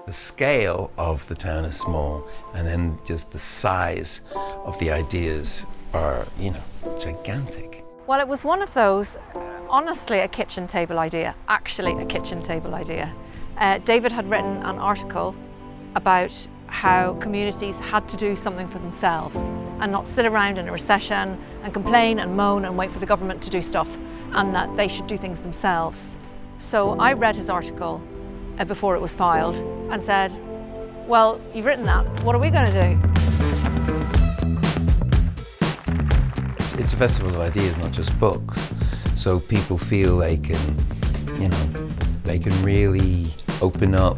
the scale of the town is small, and then just the size of the ideas are, gigantic. Well, it was one of those, honestly, a kitchen table idea, actually a kitchen table idea. David had written an article about how communities had to do something for themselves and not sit around in a recession and complain and moan and wait for the government to do stuff, and that they should do things themselves. So I read his article before it was filed and said, well, you've written that, what are we going to do? It's a festival of ideas, not just books. So people feel they can, they can really open up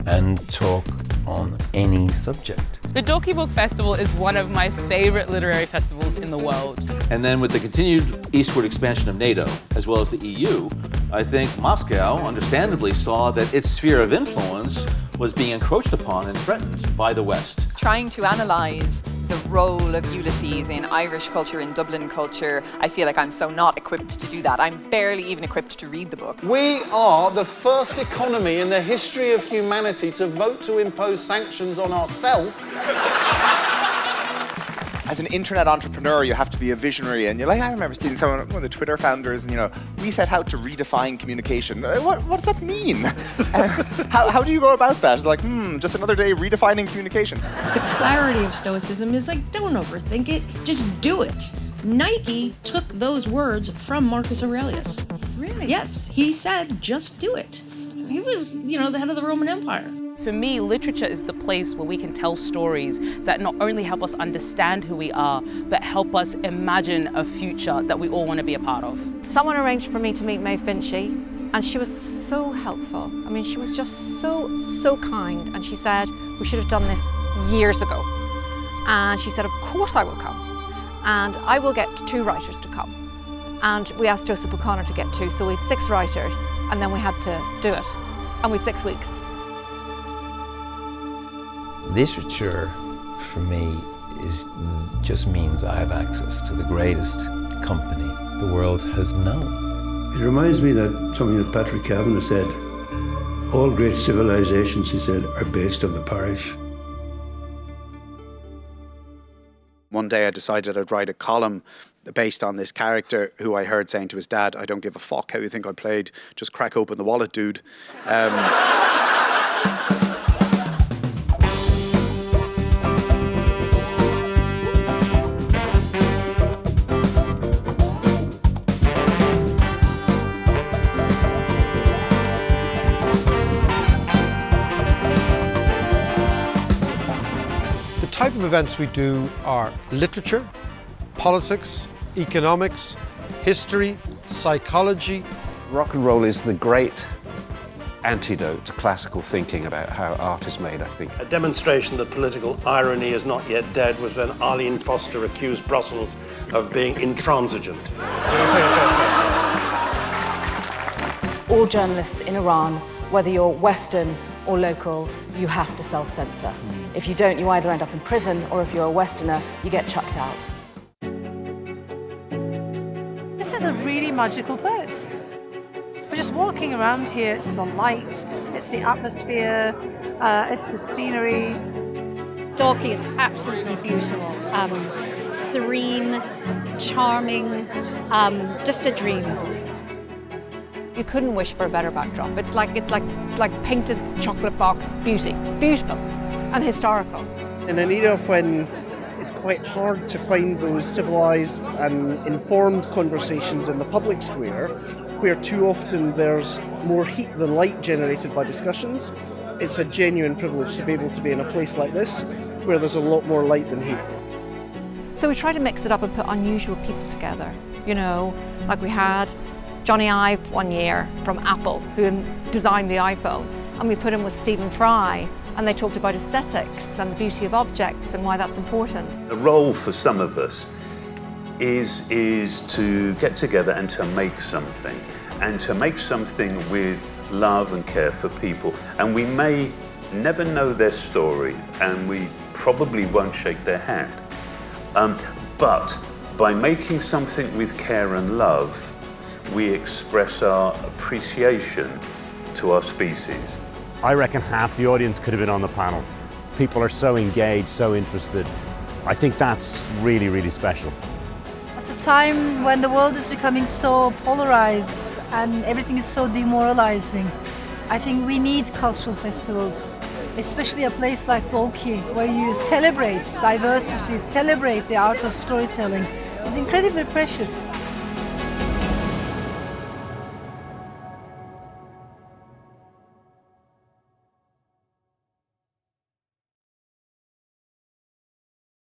and talk on any subject. The Dalkey Book Festival is one of my favorite literary festivals in the world. And then with the continued eastward expansion of NATO, as well as the EU, I think Moscow understandably saw that its sphere of influence was being encroached upon and threatened by the West. Trying to analyse the role of Ulysses in Irish culture, in Dublin culture, I feel like I'm so not equipped to do that. I'm barely even equipped to read the book. We are the first economy in the history of humanity to vote to impose sanctions on ourselves. As an internet entrepreneur, you have to be a visionary, and you're like, I remember seeing one of the Twitter founders, and we set out to redefine communication. What does that mean? How do you go about that? Like, just another day redefining communication. The clarity of Stoicism is like, don't overthink it, just do it. Nike took those words from Marcus Aurelius. Really? Yes, he said, just do it. He was, the head of the Roman Empire. For me, literature is the place where we can tell stories that not only help us understand who we are, but help us imagine a future that we all want to be a part of. Someone arranged for me to meet Maeve Binchy, and she was so helpful. I mean, she was just so kind, and she said, we should have done this years ago. And she said, of course I will come, and I will get 2 writers to come. And we asked Joseph O'Connor to get 2, so we had 6 writers, and then we had to do it. And we had 6 weeks. Literature, for me, just means I have access to the greatest company the world has known. It reminds me that something that Patrick Kavanagh said, all great civilizations, he said, are based on the parish. One day I decided I'd write a column based on this character who I heard saying to his dad, I don't give a fuck how you think I played, just crack open the wallet, dude. The type of events we do are literature, politics, economics, history, psychology. Rock and roll is the great antidote to classical thinking about how art is made, I think. A demonstration that political irony is not yet dead was when Arlene Foster accused Brussels of being intransigent. All journalists in Iran, whether you're Western or local, you have to self-censor. If you don't, you either end up in prison, or if you're a Westerner, you get chucked out. This is a really magical place. We're just walking around here. It's the light, it's the atmosphere, it's the scenery. Dalkey is absolutely beautiful, serene, charming, just a dream. You couldn't wish for a better backdrop. It's like painted chocolate box beauty. It's beautiful and historical. In an era when it's quite hard to find those civilised and informed conversations in the public square, where too often there's more heat than light generated by discussions, it's a genuine privilege to be able to be in a place like this, where there's a lot more light than heat. So we try to mix it up and put unusual people together. Like we had Johnny Ive one year from Apple, who designed the iPhone, and we put him with Stephen Fry, and they talked about aesthetics and the beauty of objects and why that's important. The role for some of us is to get together and to make something with love and care for people. And we may never know their story, and we probably won't shake their hand. But by making something with care and love, we express our appreciation to our species. I reckon half the audience could have been on the panel. People are so engaged, so interested. I think that's really, really special. At a time when the world is becoming so polarized and everything is so demoralizing, I think we need cultural festivals, especially a place like Dalkey, where you celebrate diversity, celebrate the art of storytelling. It's incredibly precious.